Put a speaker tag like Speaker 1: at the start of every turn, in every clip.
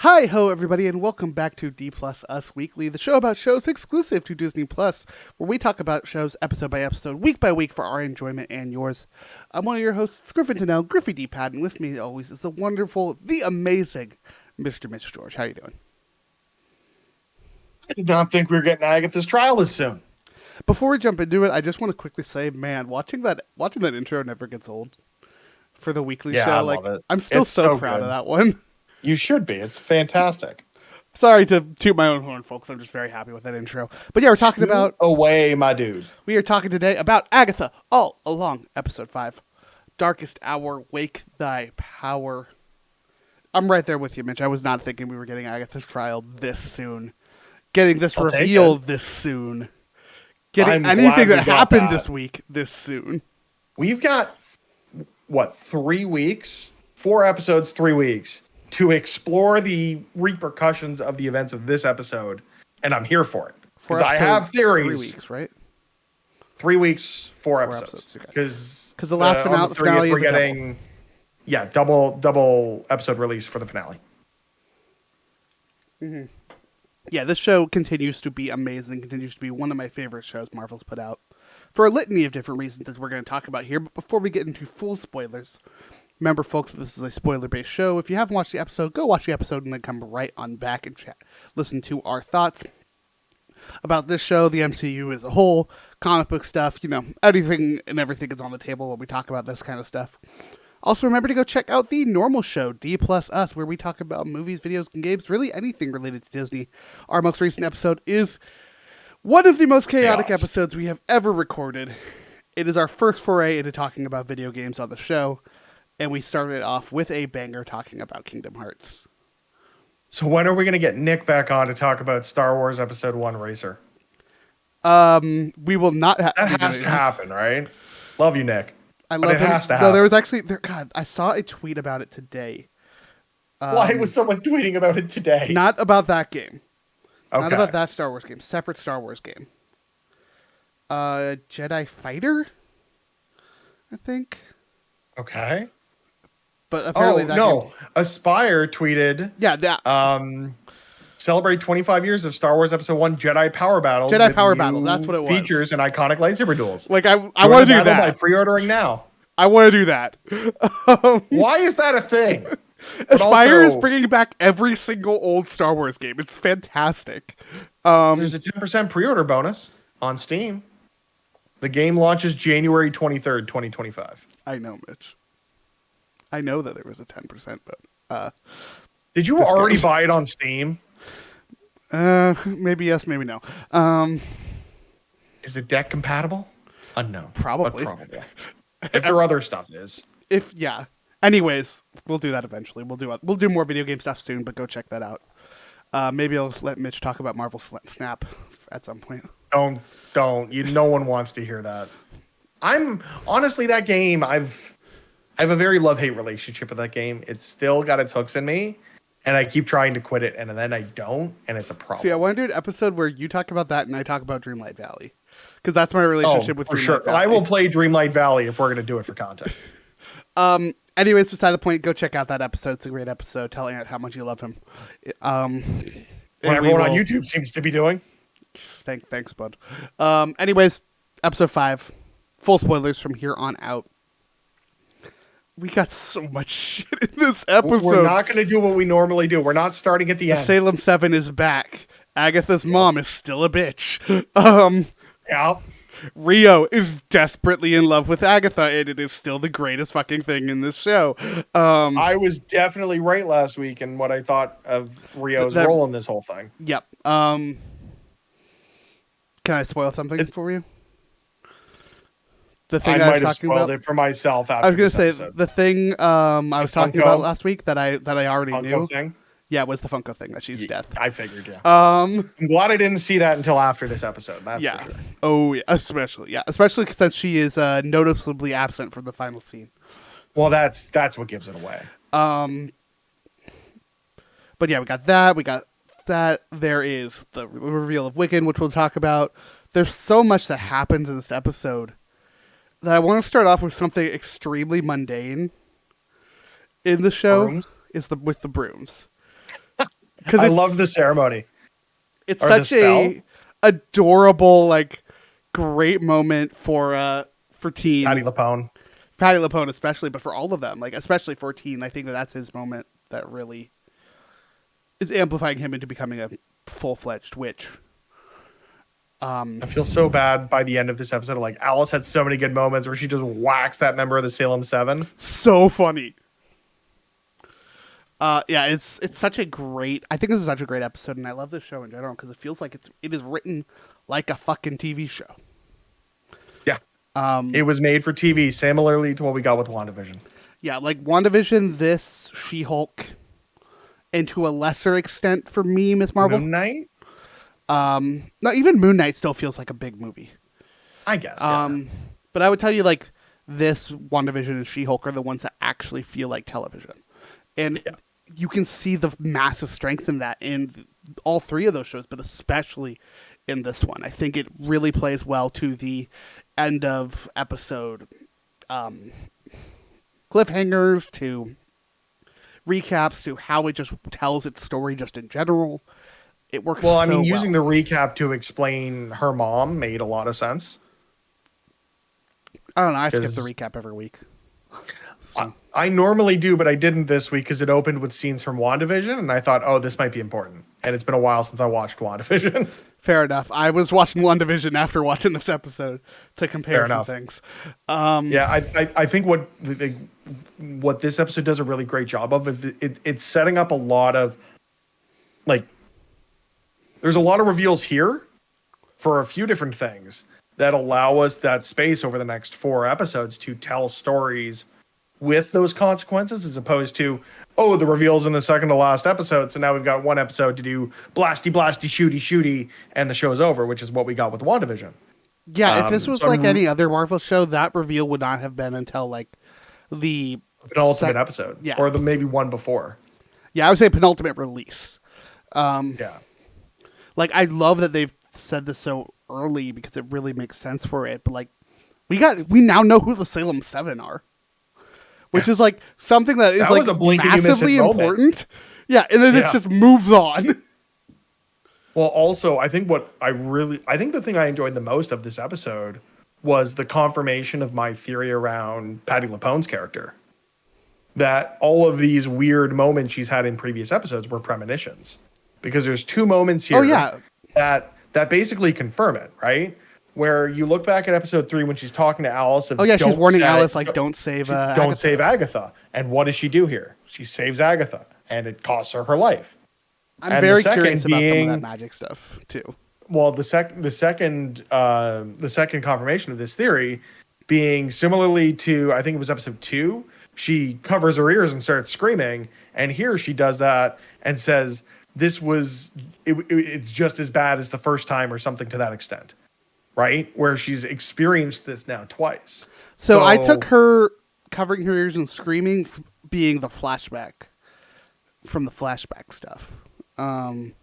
Speaker 1: Hi ho everybody and welcome back to D Plus Us Weekly, the show about shows exclusive to Disney Plus, where we talk about shows episode by episode, week by week for our enjoyment and yours. I'm one of your hosts, Griffin Tennell, Griffy D Pad, and with me always is the wonderful, the amazing Mr. Mitch George. How you doing?
Speaker 2: I did not think we were getting Agatha's trial this soon.
Speaker 1: Before we jump into it, I just want to quickly say, man, watching that intro never gets old for the weekly show.
Speaker 2: I love it.
Speaker 1: I'm still
Speaker 2: It's
Speaker 1: so
Speaker 2: so
Speaker 1: proud
Speaker 2: good.
Speaker 1: of that one.
Speaker 2: You should be. It's fantastic.
Speaker 1: Sorry to toot my own horn, folks. I'm just very happy with that intro. But yeah, we're talking about...
Speaker 2: Away, my dude.
Speaker 1: We are talking today about Agatha All Along, Episode 5. Darkest Hour, Wake Thy Power. I'm right there with you, Mitch. I was not thinking we were getting Agatha's trial this soon. Getting this reveal this soon. Getting anything that happened this week this soon.
Speaker 2: We've got, 3 weeks? 4 episodes, 3 weeks to explore the repercussions of the events of this episode. And I'm here for it. Because I have theories.
Speaker 1: 3 weeks, right?
Speaker 2: 3 weeks, 4 episodes. Because
Speaker 1: the last finale is
Speaker 2: we're getting double episode release for the finale.
Speaker 1: Mm-hmm. Yeah, this show continues to be amazing, continues to be one of my favorite shows Marvel's put out for a litany of different reasons that we're going to talk about here. But before we get into full spoilers, remember, folks, this is a spoiler-based show. If you haven't watched the episode, go watch the episode and then come right on back and listen to our thoughts about this show, the MCU as a whole, comic book stuff, anything and everything is on the table when we talk about this kind of stuff. Also, remember to go check out the normal show, D Plus Us, where we talk about movies, videos, and games, really anything related to Disney. Our most recent episode is one of the most chaotic episodes we have ever recorded. It is our first foray into talking about video games on the show, and we started off with a banger talking about Kingdom Hearts.
Speaker 2: So when are we going to get Nick back on to talk about Star Wars Episode 1 Racer?
Speaker 1: We will not have...
Speaker 2: That has to happen, right? Love you, Nick.
Speaker 1: I love him. No, there was actually... God, I saw a tweet about it today.
Speaker 2: Why was someone tweeting about it today?
Speaker 1: Not about that game.
Speaker 2: Okay.
Speaker 1: Not about that Star Wars game. Separate Star Wars game. Jedi Fighter? I think.
Speaker 2: Okay.
Speaker 1: But apparently
Speaker 2: game's... Aspire tweeted...
Speaker 1: Yeah, that...
Speaker 2: Celebrate 25 years of Star Wars Episode 1 Jedi Power Battle.
Speaker 1: Jedi Power Battle, that's what it was.
Speaker 2: Features and iconic lightsaber duels.
Speaker 1: Like, I want to do that.
Speaker 2: By pre-ordering now.
Speaker 1: I want to do that.
Speaker 2: Why is that a thing?
Speaker 1: Aspire is bringing back every single old Star Wars game. It's fantastic.
Speaker 2: There's a 10% pre-order bonus on Steam. The game launches January 23rd, 2025.
Speaker 1: I know, Mitch. I know that there was a 10%, but...
Speaker 2: Did you already buy it on Steam?
Speaker 1: Maybe yes, maybe no.
Speaker 2: Is it deck compatible? Unknown.
Speaker 1: Probably.
Speaker 2: If there other stuff is.
Speaker 1: Yeah. Anyways, we'll do that eventually. We'll do more video game stuff soon, but go check that out. Maybe I'll let Mitch talk about Marvel Snap at some point.
Speaker 2: Don't. No one wants to hear that. Honestly, that game, I have a very love-hate relationship with that game. It's still got its hooks in me. And I keep trying to quit it, and then I don't, and it's a problem.
Speaker 1: See, I want to do an episode where you talk about that and I talk about Dreamlight Valley. Because that's my relationship with Dreamlight Valley.
Speaker 2: I will play Dreamlight Valley if we're going to do it for content.
Speaker 1: Anyways, beside the point, go check out that episode. It's a great episode, telling it how much you love him.
Speaker 2: What everyone on YouTube seems to be doing.
Speaker 1: Thanks, bud. Anyways, episode 5. Full spoilers from here on out. We got so much shit in this episode.
Speaker 2: We're not going to do what we normally do. We're not starting at the end.
Speaker 1: Salem 7 is back. Agatha's mom is still a bitch.
Speaker 2: Yeah.
Speaker 1: Rio is desperately in love with Agatha, and it is still the greatest fucking thing in this show.
Speaker 2: I was definitely right last week in what I thought of Rio's role in this whole thing.
Speaker 1: Yep. Can I spoil something for you? The thing
Speaker 2: I might have spoiled it for myself. After
Speaker 1: I was going to say the thing I was talking about last week that I already knew.
Speaker 2: Thing?
Speaker 1: Yeah, it was the Funko thing that she's death.
Speaker 2: I figured, yeah. I'm glad I didn't see that until after this episode. That's
Speaker 1: yeah.
Speaker 2: For sure.
Speaker 1: Oh, yeah. Especially since she is noticeably absent from the final scene.
Speaker 2: Well, that's what gives it away.
Speaker 1: But yeah, we got that. There is the reveal of Wiccan, which we'll talk about. There's so much that happens in this episode that I want to start off with something extremely mundane in the show. With the brooms. because
Speaker 2: I loved the ceremony.
Speaker 1: It's
Speaker 2: Or the
Speaker 1: such a adorable, like, great moment for Teen.
Speaker 2: Patty
Speaker 1: LuPone especially, but for all of them, like especially for Teen, I think that's his moment that really is amplifying him into becoming a full-fledged witch.
Speaker 2: I feel so bad by the end of this episode. Like, Alice had so many good moments where she just whacks that member of the Salem 7.
Speaker 1: So funny. Yeah, it's such a great. I think this is such a great episode, and I love this show in general because it feels like it is written like a fucking TV show.
Speaker 2: Yeah, it was made for TV, similarly to what we got with WandaVision.
Speaker 1: Yeah, like WandaVision, this She-Hulk, and to a lesser extent for me, Miss Marvel.
Speaker 2: Moon Knight.
Speaker 1: Not even Moon Knight still feels like a big movie.
Speaker 2: I guess. Yeah.
Speaker 1: But I would tell you, like, this WandaVision and She-Hulk are the ones that actually feel like television, and you can see the massive strengths in that in all three of those shows, but especially in this one. I think it really plays well to the end of episode cliffhangers, to recaps, to how it just tells its story just in general. It works
Speaker 2: well. I mean, using the recap to explain her mom made a lot of sense.
Speaker 1: I don't know. I skip the recap every week. So.
Speaker 2: I normally do, but I didn't this week because it opened with scenes from WandaVision, and I thought, oh, this might be important. And it's been a while since I watched WandaVision.
Speaker 1: Fair enough. I was watching WandaVision after watching this episode to compare some things.
Speaker 2: Yeah, I think what this episode does a really great job of is it's setting up a lot of, like, there's a lot of reveals here for a few different things that allow us that space over the next 4 episodes to tell stories with those consequences, as opposed to, oh, the reveals in the second to last episode, so now we've got 1 episode to do blasty, shooty, and the show's over, which is what we got with WandaVision.
Speaker 1: Yeah, if this was like any other Marvel show, that reveal would not have been until, like, the
Speaker 2: penultimate episode.
Speaker 1: Yeah.
Speaker 2: Or the maybe one before.
Speaker 1: Yeah, I would say penultimate release.
Speaker 2: Yeah.
Speaker 1: Like, I love that they've said this so early because it really makes sense for it, but, like, we now know who the Salem 7 are. Which is, like, something that is, like, massively important. Yeah, and then it just moves on.
Speaker 2: Well, also, I think the thing I enjoyed the most of this episode was the confirmation of my theory around Patty LuPone's character. That all of these weird moments she's had in previous episodes were premonitions. Because there's 2 moments here that basically confirm it, right? Where you look back at episode 3 when she's talking to Alice.
Speaker 1: She's warning Alice, like, don't save
Speaker 2: Agatha. And what does she do here? She saves Agatha, and it costs her life.
Speaker 1: I'm very curious about some of that magic stuff too.
Speaker 2: Well, the second confirmation of this theory being similarly to, I think it was episode 2, she covers her ears and starts screaming, and here she does that and says it's just as bad as the first time, or something to that extent. Right? Where she's experienced this now twice.
Speaker 1: So I took her covering her ears and screaming being the flashback from the flashback stuff. From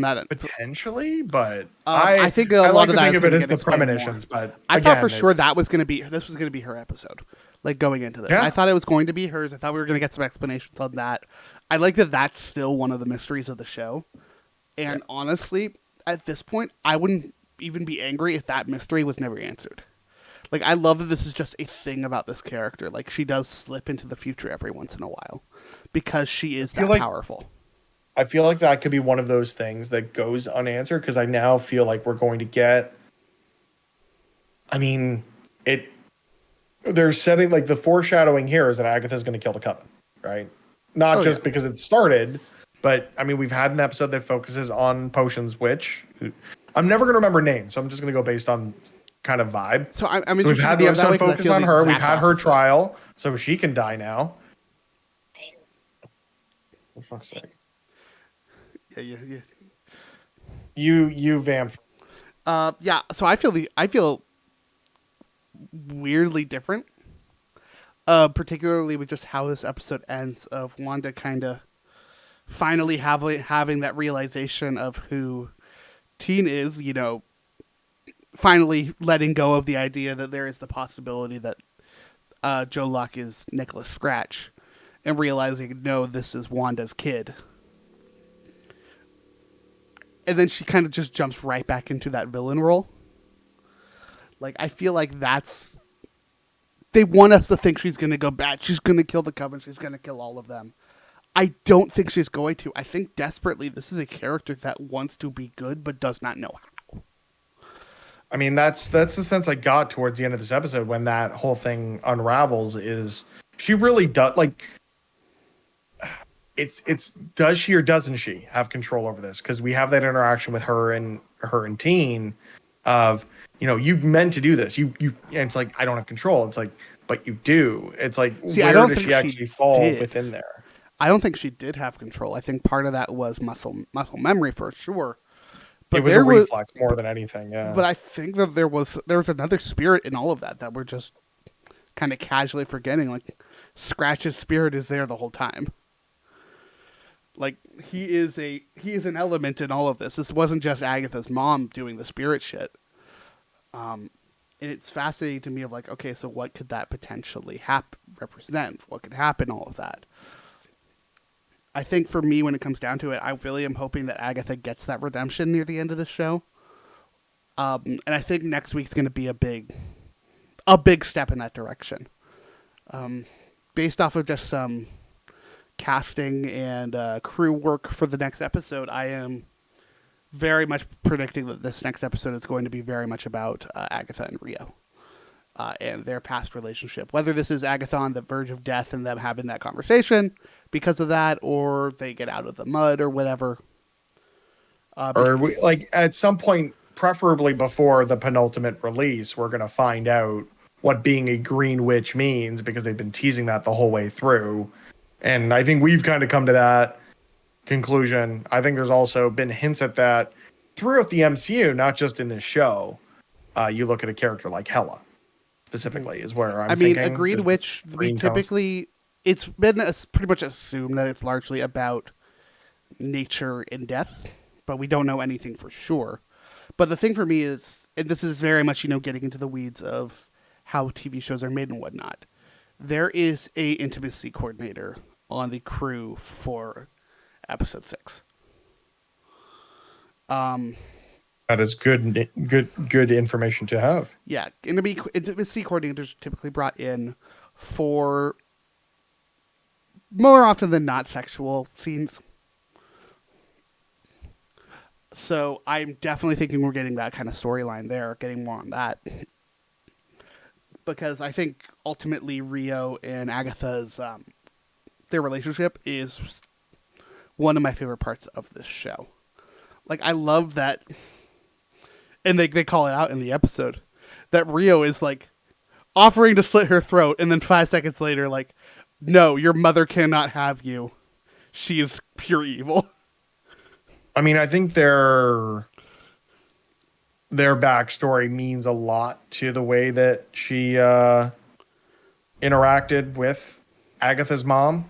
Speaker 1: that
Speaker 2: potentially, but
Speaker 1: I think a lot of that
Speaker 2: think of it as the premonitions. But
Speaker 1: I thought for sure this was going to be her episode. Like, going into this, I thought it was going to be hers. I thought we were going to get some explanations on that. I like that that's still one of the mysteries of the show. And honestly, at this point, I wouldn't even be angry if that mystery was never answered. Like, I love that this is just a thing about this character. Like, she does slip into the future every once in a while because she is that powerful.
Speaker 2: I feel like that could be one of those things that goes unanswered, because I now feel like we're going to get, I mean, they're setting, like, the foreshadowing here is that Agatha's going to kill the Coven, right? Not just because it started, but, I mean, we've had an episode that focuses on Potion's witch. I'm never going to remember names, so I'm just going to go based on kind of vibe.
Speaker 1: So
Speaker 2: we've had the episode focus on her. We've had her trial, so she can die now. For fuck's sake.
Speaker 1: Yeah.
Speaker 2: You vamped.
Speaker 1: Yeah. So I feel weirdly different. Particularly with just how this episode ends, of Wanda kind of finally having that realization of who Teen is, finally letting go of the idea that there is the possibility that Joe Locke is Nicholas Scratch, and realizing, no, this is Wanda's kid. and then she kind of just jumps right back into that villain role. Like, I feel like they want us to think she's going to go bad. She's going to kill the Coven. She's going to kill all of them. I don't think she's going to. I think desperately this is a character that wants to be good but does not know how.
Speaker 2: I mean, that's the sense I got towards the end of this episode when that whole thing unravels. Is she really does like? It's does she or doesn't she have control over this? Because we have that interaction with her and Teen of, you know, you meant to do this. You and it's like, I don't have control. It's like, but you do. It's like,
Speaker 1: See,
Speaker 2: where
Speaker 1: I don't
Speaker 2: does
Speaker 1: think
Speaker 2: she actually fall
Speaker 1: did.
Speaker 2: within there?
Speaker 1: I don't think she did have control. I think part of that was muscle memory for sure. But
Speaker 2: It was a reflex more than anything, yeah.
Speaker 1: But I think that there was another spirit in all of that we're just kind of casually forgetting. Like, Scratch's spirit is there the whole time. Like, he is an element in all of this. This wasn't just Agatha's mom doing the spirit shit. And it's fascinating to me of like, okay, so what could that potentially represent? What could happen? All of that. I think for me, when it comes down to it, I really am hoping that Agatha gets that redemption near the end of the show. And I think next week's going to be a big step in that direction. Based off of just some casting and crew work for the next episode, I am very much predicting that this next episode is going to be very much about Agatha and Rio and their past relationship. Whether this is Agatha on the verge of death and them having that conversation because of that, or they get out of the mud or whatever.
Speaker 2: Or we, like, at some point, preferably before the penultimate release, we're going to find out what being a green witch means, because they've been teasing that the whole way through. And I think we've kind of come to that conclusion. I think there's also been hints at that throughout the MCU, not just in this show. You look at a character like Hela, specifically, is where I'm thinking.
Speaker 1: A green witch, we typically, it's been pretty much assumed that it's largely about nature and death, but we don't know anything for sure. But the thing for me is, and this is very much, getting into the weeds of how TV shows are made and whatnot, there is a intimacy coordinator on the crew for episode 6.
Speaker 2: That is good information to have.
Speaker 1: Yeah, intimacy coordinators are typically brought in for more often than not sexual scenes. So I'm definitely thinking we're getting that kind of storyline there, getting more on that. Because I think ultimately Rio and Agatha's their relationship is one of my favorite parts of this show. Like, I love that, and they call it out in the episode, that Rio is like offering to slit her throat, and then 5 seconds later, like, no, your mother cannot have you. She is pure evil.
Speaker 2: I mean, I think their backstory means a lot to the way that she interacted with Agatha's mom.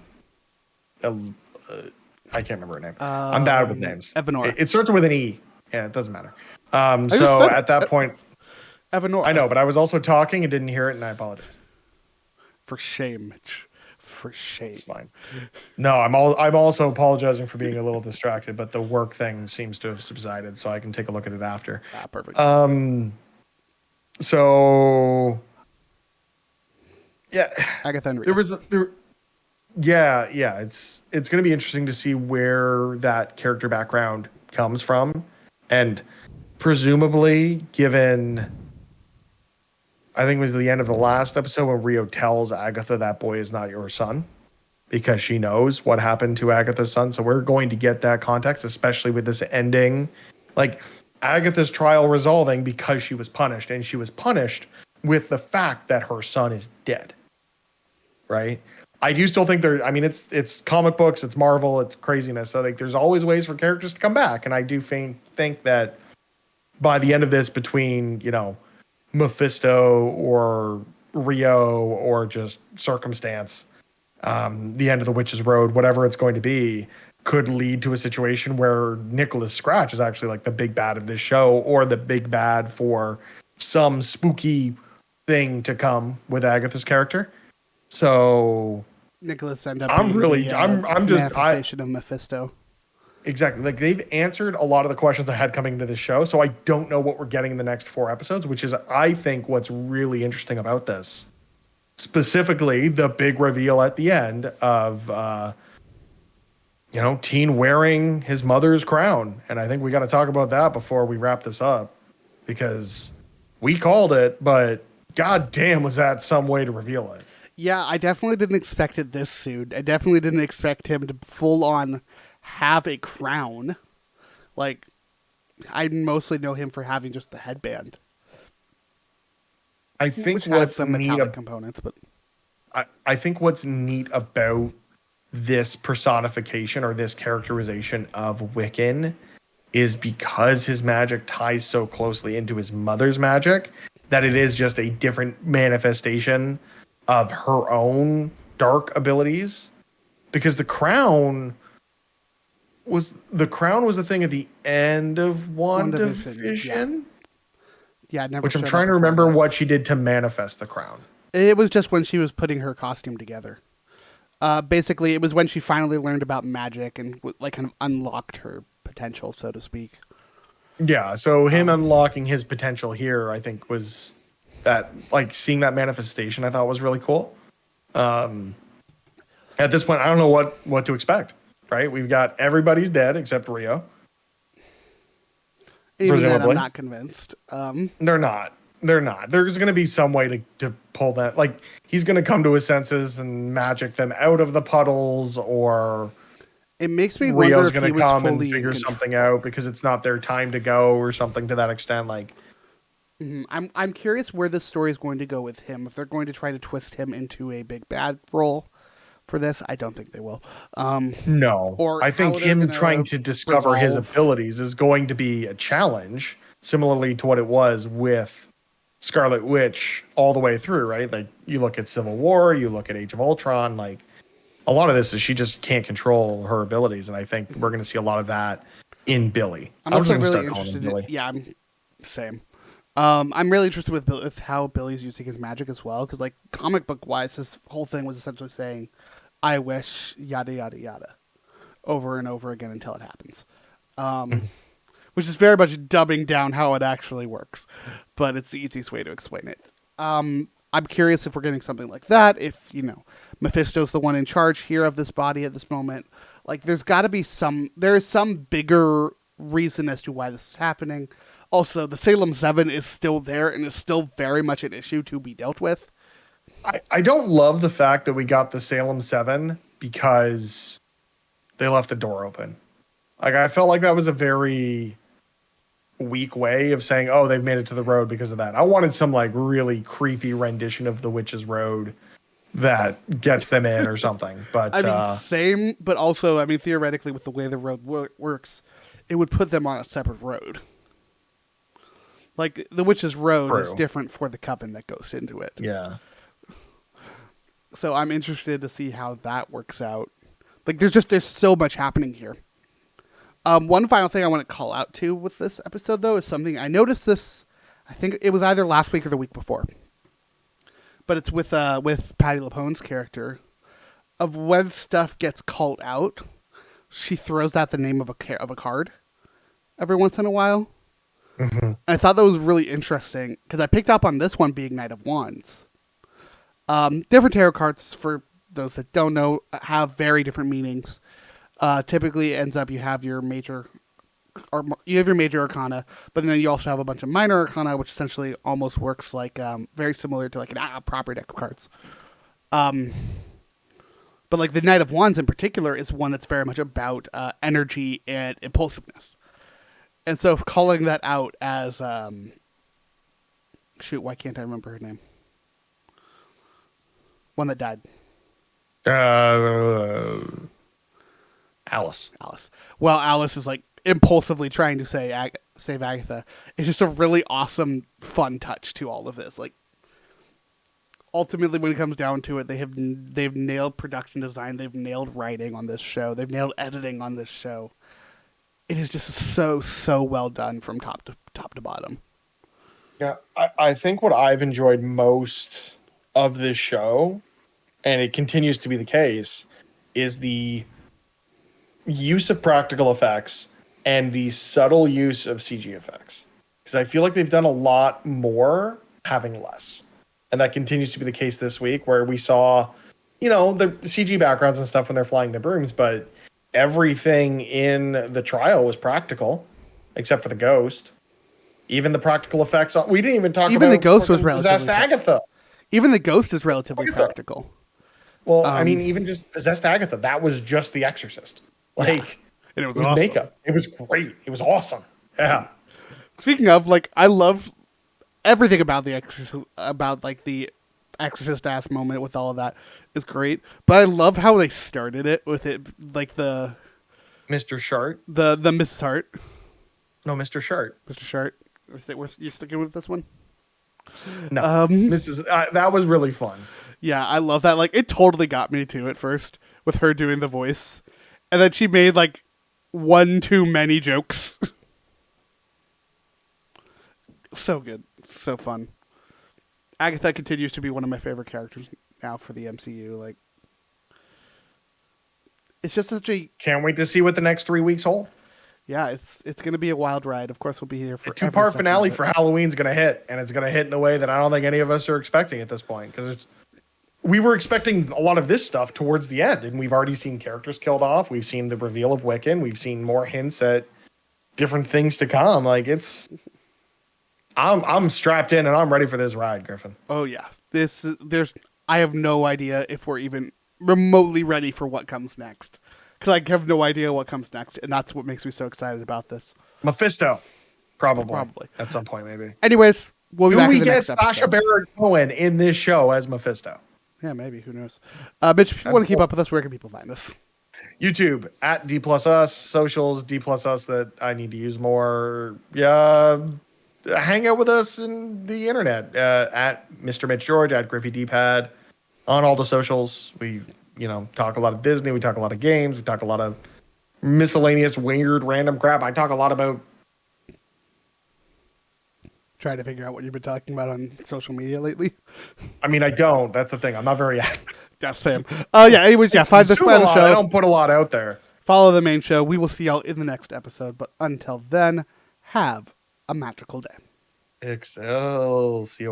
Speaker 2: I can't remember her name. I'm bad with names.
Speaker 1: Evanora.
Speaker 2: It starts with an E. Yeah, it doesn't matter. So at that point,
Speaker 1: Evanora.
Speaker 2: I know, but I was also talking and didn't hear it, and I apologize.
Speaker 1: For shame, Mitch. For shame.
Speaker 2: It's fine. No, I'm also apologizing for being a little distracted, but the work thing seems to have subsided, so I can take a look at it after.
Speaker 1: Perfect.
Speaker 2: So yeah,
Speaker 1: Agatha and Rio.
Speaker 2: Yeah, it's going to be interesting to see where that character background comes from, and presumably, given, I think it was the end of the last episode when Rio tells Agatha that boy is not your son, because she knows what happened to Agatha's son. So we're going to get that context, especially with this ending, like Agatha's trial resolving because she was punished, and she was punished with the fact that her son is dead. Right? I do still think it's comic books, it's Marvel, it's craziness. So like, there's always ways for characters to come back. And I do think that by the end of this, between, Mephisto or Rio or just circumstance, the end of the Witch's Road, whatever it's going to be, could lead to a situation where Nicholas Scratch is actually like the big bad of this show, or the big bad for some spooky thing to come with Agatha's character. So
Speaker 1: Nicholas end up
Speaker 2: I'm
Speaker 1: being
Speaker 2: really
Speaker 1: the,
Speaker 2: I'm just
Speaker 1: manifestation of Mephisto.
Speaker 2: exactly. Like they've answered a lot of the questions I had coming into the show, so I don't know what we're getting in the next 4 episodes, which is I think what's really interesting about this. Specifically, the big reveal at the end of Teen wearing his mother's crown, and I think we got to talk about that before we wrap this up because we called it, but god damn, was that some way to reveal it?
Speaker 1: Yeah, I definitely didn't expect it this soon. I definitely didn't expect him to full on have a crown. Like, I mostly know him for having just the headband,
Speaker 2: I think
Speaker 1: which has
Speaker 2: what's
Speaker 1: some
Speaker 2: neat.
Speaker 1: metallic components, but
Speaker 2: I think what's neat about this personification or this characterization of Wiccan is because his magic ties so closely into his mother's magic that it is just a different manifestation of her own dark abilities. Because the crown was a thing at the end of WandaVision,
Speaker 1: yeah, it never
Speaker 2: which I'm
Speaker 1: showed
Speaker 2: trying
Speaker 1: up
Speaker 2: to
Speaker 1: before
Speaker 2: remember
Speaker 1: that.
Speaker 2: what she did to manifest the crown.
Speaker 1: It was just when she was putting her costume together. Basically, it was when she finally learned about magic and like kind of unlocked her potential, so to speak.
Speaker 2: Yeah, so him unlocking his potential here, I think, was that like seeing that manifestation. I thought was really cool. At this point, I don't know what to expect. Right, we've got everybody's dead except Rio.
Speaker 1: Even then, I'm
Speaker 2: Presumably,
Speaker 1: not convinced.
Speaker 2: they're not. They're not. There's going to be some way to pull that. Like he's going to come to his senses and magic them out of the puddles, or
Speaker 1: It makes me wonder
Speaker 2: Rio's
Speaker 1: if
Speaker 2: going
Speaker 1: he
Speaker 2: to
Speaker 1: was
Speaker 2: come and
Speaker 1: fully in
Speaker 2: figure
Speaker 1: control.
Speaker 2: something out because it's not their time to go, or something to that extent. Like,
Speaker 1: I'm curious where this story is going to go with him. If they're going to try to twist him into a big bad role for this, I don't think they will.
Speaker 2: no,
Speaker 1: Or
Speaker 2: I
Speaker 1: how
Speaker 2: think
Speaker 1: they're
Speaker 2: him
Speaker 1: going
Speaker 2: trying
Speaker 1: to
Speaker 2: to discover his
Speaker 1: resolve.
Speaker 2: abilities is going to be a challenge, similarly to what it was with Scarlet Witch all the way through, right? Like you look at Civil War, you look at Age of Ultron, like a lot of this is she just can't control her abilities, and I think we're going to see a lot of that in Billy.
Speaker 1: I'm
Speaker 2: I'm just
Speaker 1: also
Speaker 2: going to
Speaker 1: really
Speaker 2: start calling him
Speaker 1: interested.
Speaker 2: Billy.
Speaker 1: Yeah, I'm same. I'm really interested with how Billy's using his magic as well, because like comic book wise, his whole thing was essentially saying, "I wish yada yada yada," over and over again until it happens. Which is very much dumbing down how it actually works, but it's the easiest way to explain it. I'm curious if we're getting something like that. If Mephisto's the one in charge here of this body at this moment, like there is some bigger reason as to why this is happening. Also, the Salem 7 is still there and is still very much an issue to be dealt with.
Speaker 2: I don't love the fact that we got the Salem 7 because they left the door open. Like I felt like that was a very weak way of saying, "Oh, they've made it to the road because of that." I wanted some like really creepy rendition of the Witch's Road that gets them in or something. But
Speaker 1: I mean, same, but also, I mean, theoretically, with the way the road works, it would put them on a separate road. Like, the Witch's Road is
Speaker 2: true.
Speaker 1: different for the coven that goes into it.
Speaker 2: Yeah.
Speaker 1: So I'm interested to see how that works out. Like, there's so much happening here. One final thing I want to call out to with this episode, though, is something I noticed this. I think it was either last week or the week before, but it's with Patti LuPone's character. Of when stuff gets called out, she throws out the name of a card every once in a while. And I thought that was really interesting because I picked up on this one being Knight of Wands. Different tarot cards, for those that don't know, have very different meanings. Typically, it ends up you have your major arcana, but then you also have a bunch of minor arcana, which essentially almost works like very similar to like a proper deck of cards. But like the Knight of Wands in particular is one that's very much about energy and impulsiveness. And so calling that out as shoot, why can't I remember her name? One that died.
Speaker 2: Alice.
Speaker 1: Alice. Well, Alice is like impulsively trying to save Agatha. It's just a really awesome, fun touch to all of this. Like, ultimately, when it comes down to it, they've nailed production design, they've nailed writing on this show, they've nailed editing on this show. It is just so well done from top to bottom.
Speaker 2: Yeah, I think what I've enjoyed most of this show, and it continues to be the case, is the use of practical effects and the subtle use of CG effects. Because I feel like they've done a lot more having less. And that continues to be the case this week, where we saw, the CG backgrounds and stuff when they're flying the brooms, but everything in the trial was practical, except for the ghost. Even the practical effects. We didn't even talk
Speaker 1: Even
Speaker 2: about
Speaker 1: the ghost was
Speaker 2: possessed
Speaker 1: relatively
Speaker 2: Agatha.
Speaker 1: Even the ghost is relatively
Speaker 2: Agatha.
Speaker 1: practical.
Speaker 2: Well, I mean, even just possessed Agatha, that was just The Exorcist. Like,
Speaker 1: And it was
Speaker 2: with
Speaker 1: awesome.
Speaker 2: makeup. It was great. It was awesome. Yeah.
Speaker 1: Speaking of, like, I loved everything about the Exorcist, about like the Exorcist ass moment with all of that is great. But I love how they started it with it, like the
Speaker 2: Mr. Shart.
Speaker 1: Mrs. Hart,
Speaker 2: No, Mr. Shart.
Speaker 1: Mr. Shart. You're sticking with this one?
Speaker 2: No. Mrs. That was really fun.
Speaker 1: Yeah, I love that. Like, it totally got me too at first with her doing the voice, and then she made like one too many jokes. So good, so fun. Agatha continues to be one of my favorite characters now for the MCU. Like, it's just such a
Speaker 2: Can't wait to see what the next 3 weeks hold.
Speaker 1: yeah. It's gonna be a wild ride. Of course, we'll be here for
Speaker 2: The two-part finale for Halloween's going to hit, and it's going to hit in a way that I don't think any of us are expecting at this point. Because we were expecting a lot of this stuff towards the end, and we've already seen characters killed off. We've seen the reveal of Wiccan. We've seen more hints at different things to come. Like, I'm strapped in and I'm ready for this ride, Griffin.
Speaker 1: Oh yeah, I have no idea if we're even remotely ready for what comes next. Because I have no idea what comes next, and that's what makes me so excited about this.
Speaker 2: Mephisto, probably at some point, maybe.
Speaker 1: Anyways, we'll be back in the next
Speaker 2: Sasha
Speaker 1: episode.
Speaker 2: Baron Cohen in this show as Mephisto?
Speaker 1: Yeah, maybe. Who knows? Mitch, if you want to keep up with us, where can people find us?
Speaker 2: YouTube at D+us, socials D+us that I need to use more. Yeah, hang out with us in the internet at Mr. Mitch George, at Griffey D-Pad, on all the socials. We talk a lot of Disney, we talk a lot of games, we talk a lot of miscellaneous weird random crap. I talk a lot about
Speaker 1: Trying to figure out what you've been talking about on social media lately.
Speaker 2: I mean, I don't. That's the thing. I'm not very active.
Speaker 1: Just Sam. Yeah. Anyways, yeah. Find the show.
Speaker 2: I don't put a lot out there.
Speaker 1: Follow the main show. We will see y'all in the next episode. But until then, have a magical day.
Speaker 2: Excelsior.